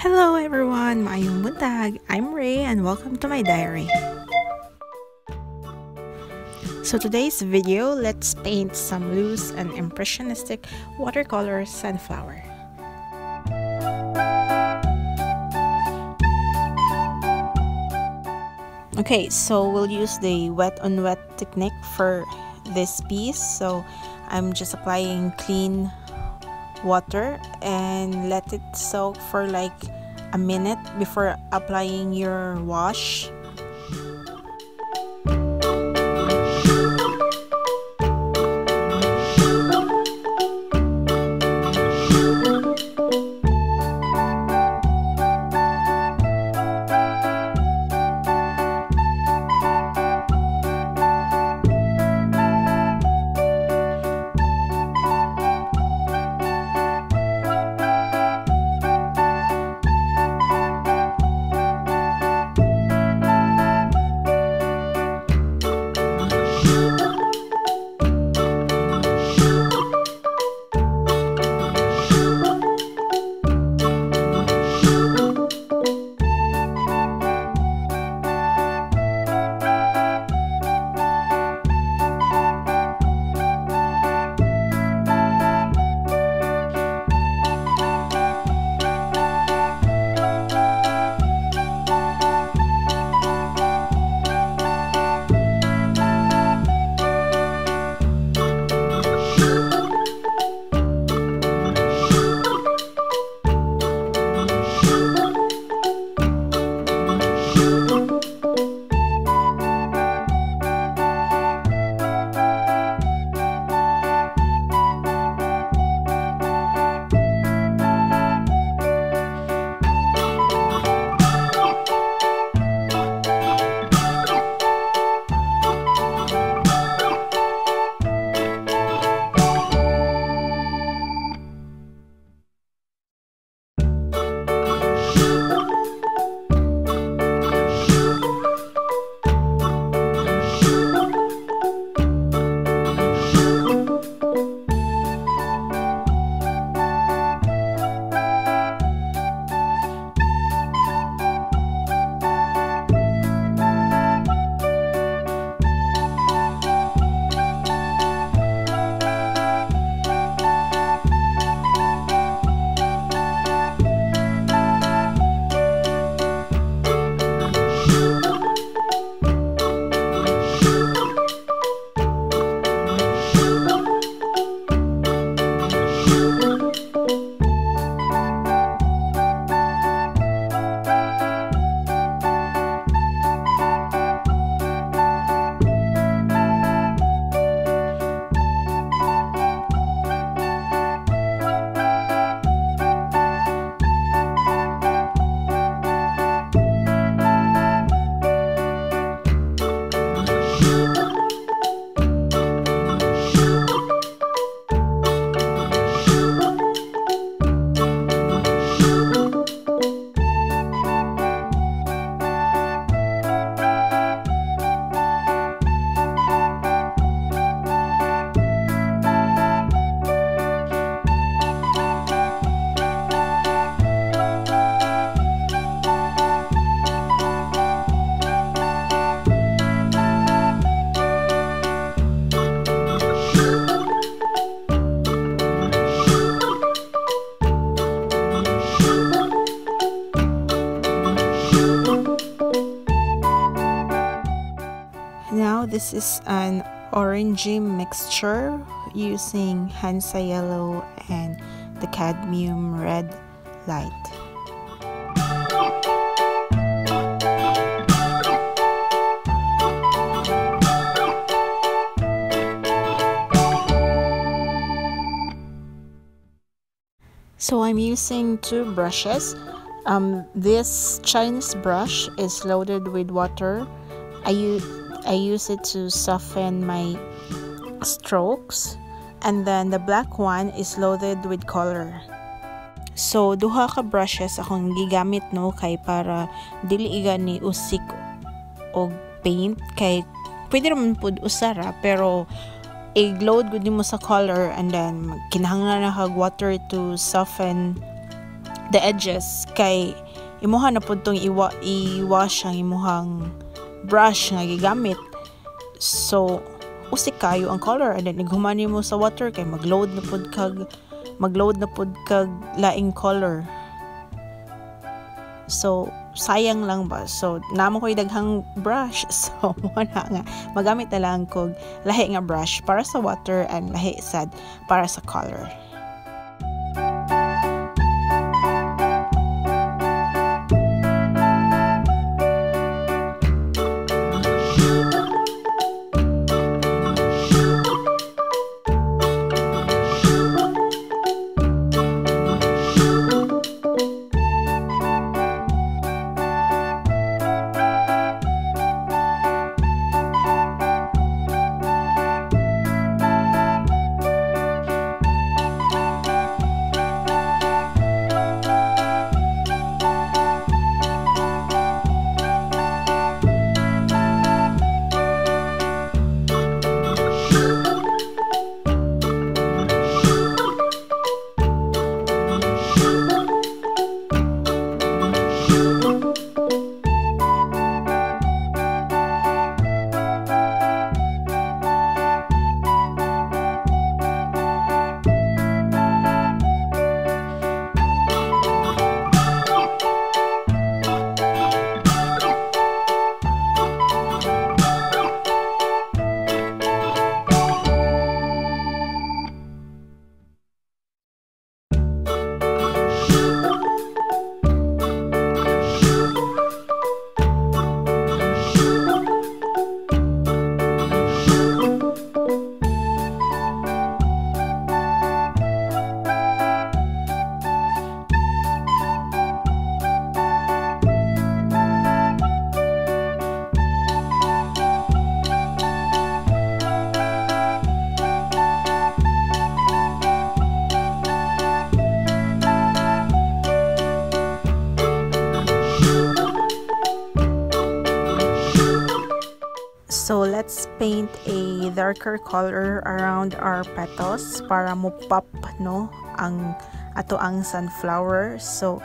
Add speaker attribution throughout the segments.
Speaker 1: Hello everyone! Maayong buntag! I'm Ray and welcome to my diary. So today's video, let's paint some loose and impressionistic watercolor sunflower. Okay, so we'll use the wet on wet technique for this piece. So I'm just applying clean water and let it soak for like a minute before applying your wash. Now this is an orangey mixture using Hansa yellow and the cadmium red light. So I'm using two brushes. This Chinese brush is loaded with water. I use it to soften my strokes, and then the black one is loaded with color. So duha ka brushes akong gigamit no kay para dili iga ni usik og paint kay pwede raman pud usara pero i-load gud mo sa color and then kinahanglan na kag water to soften the edges kay imuha na pud tong i-wash ang imuhang brush nga gigamit. So usik kayo ang color and then ighuman mo sa water kay magload na pud kag laing color. So sayang lang ba, so namo ko'y daghang brush, so wala nga magamit na lang kog lahi nga brush para sa water and lahi sad para sa color. So let's paint a darker color around our petals para mo pop no ang ato ang sunflower. So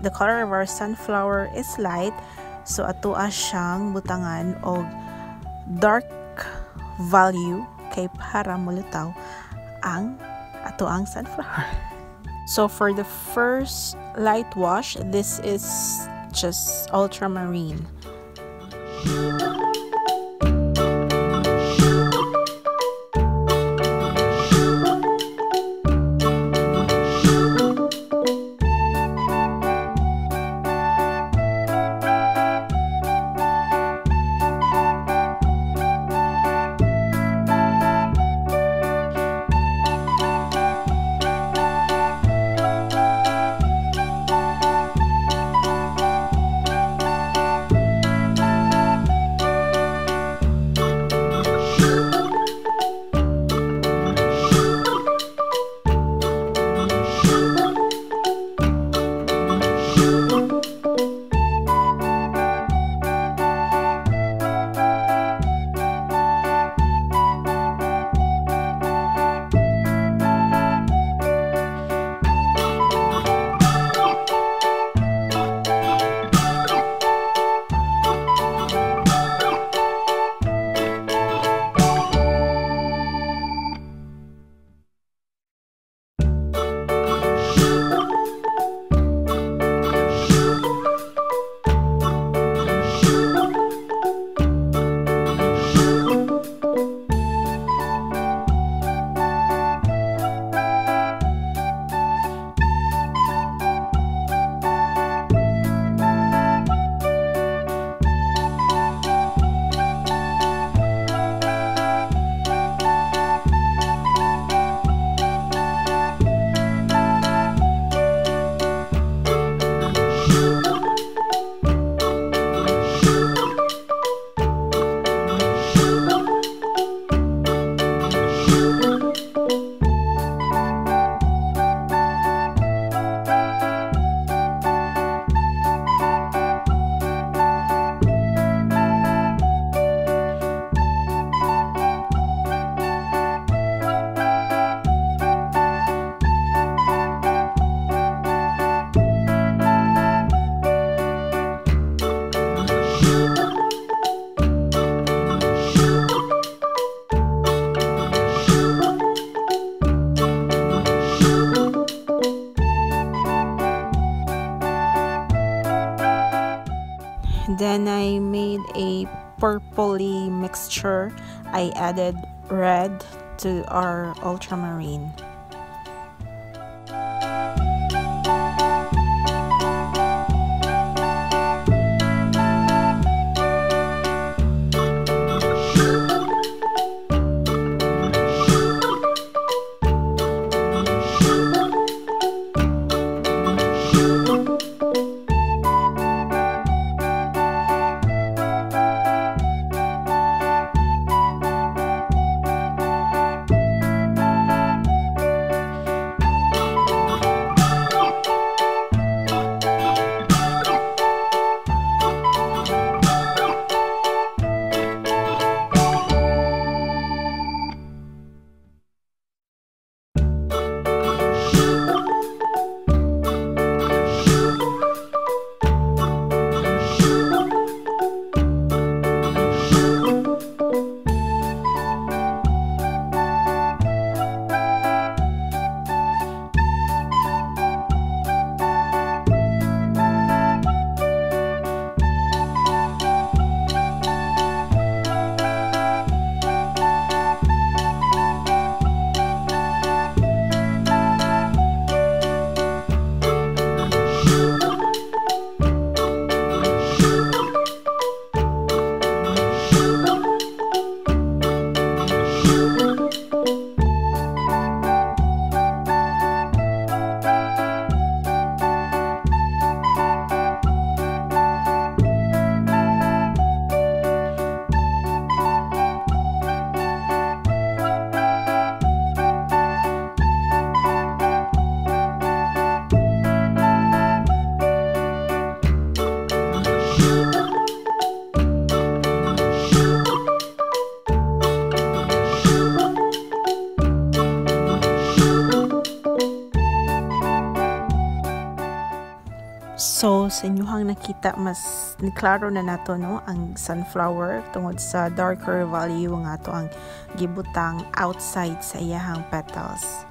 Speaker 1: the color of our sunflower is light, so ato siyang butangan og dark value kay para mulutaw ang ato ang sunflower. So for the first light wash, this is just ultramarine. Then I made a purpley mixture. I added red to our ultramarine. So, sa inyong nakita, mas niklaro na nato no ang sunflower tungod sa darker value nga to ang gibutang outside sa iyahang petals.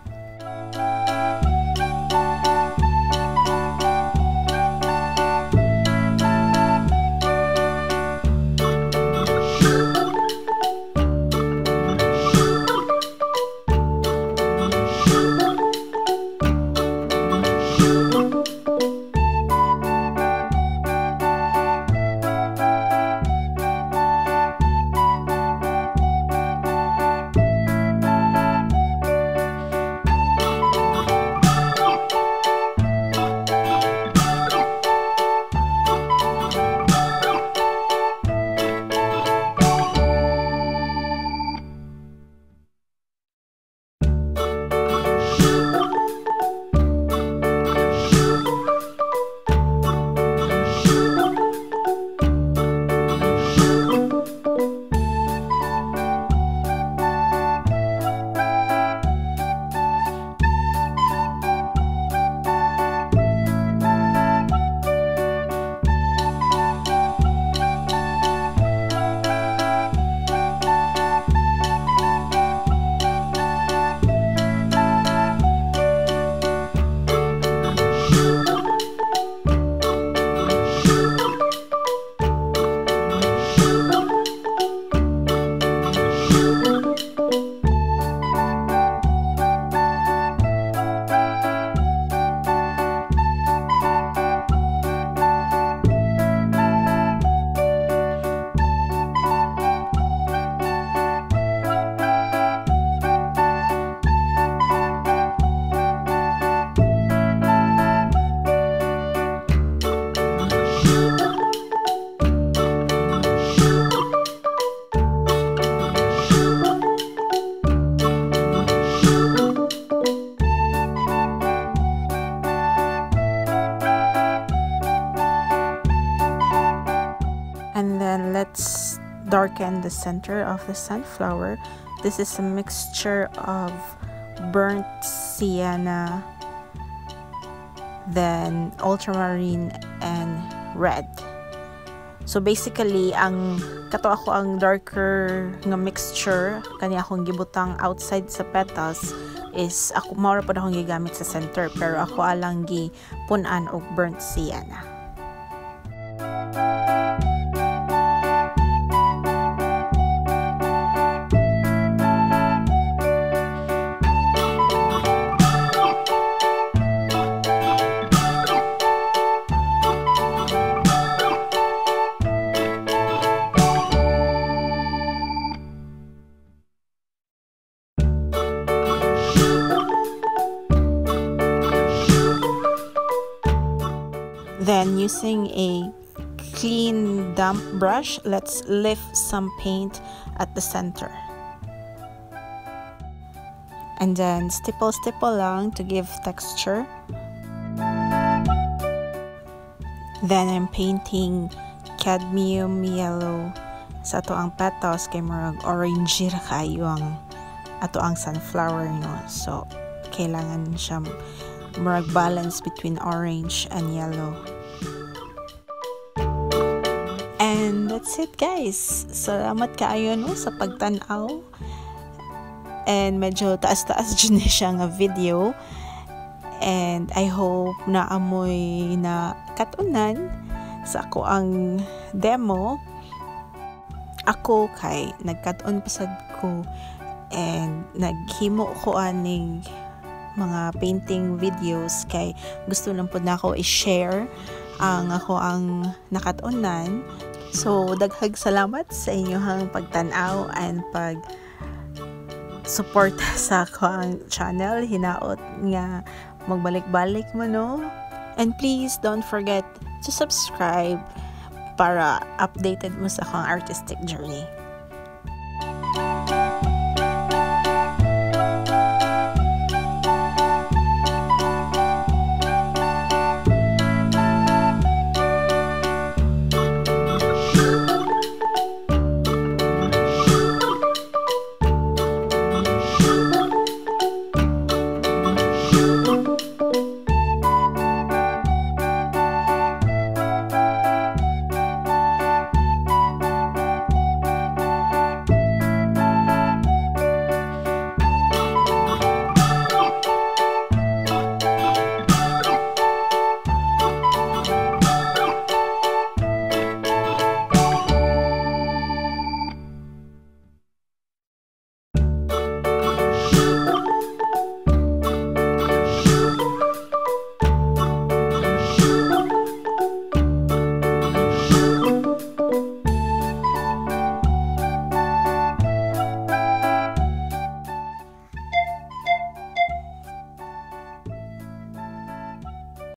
Speaker 1: Let's darken the center of the sunflower. This is a mixture of burnt sienna, then ultramarine and red. So basically, kato ako ang darker nga mixture kani akong gibutang outside sa petals is ako mao pa akong gigamit sa center, pero ako alang gi punan og burnt sienna. Then using a clean damp brush, let's lift some paint at the center. And then stipple lang to give texture. Then I'm painting cadmium yellow sa ato ang petals kay murag orange ra kayo ang ato ang sunflower, no? So kailangan siya murag balance between orange and yellow. And that's it, guys. Salamat kaayo, no, sa pagtan-aw. And medyo taas-taas dyan siya nga video. And I hope na amoy na katunan sa ako ang demo. Ako kay nagkatuon pasad ko and naghimo ko aning mga painting videos kay gusto lang po na ako i-share ang ako ang nakatunan. So daghang salamat sa inyong pagtan-aw and pag support sa akong channel. Hinaot nga magbalik-balik mo, no? And please don't forget to subscribe para updated mo sa akong artistic journey.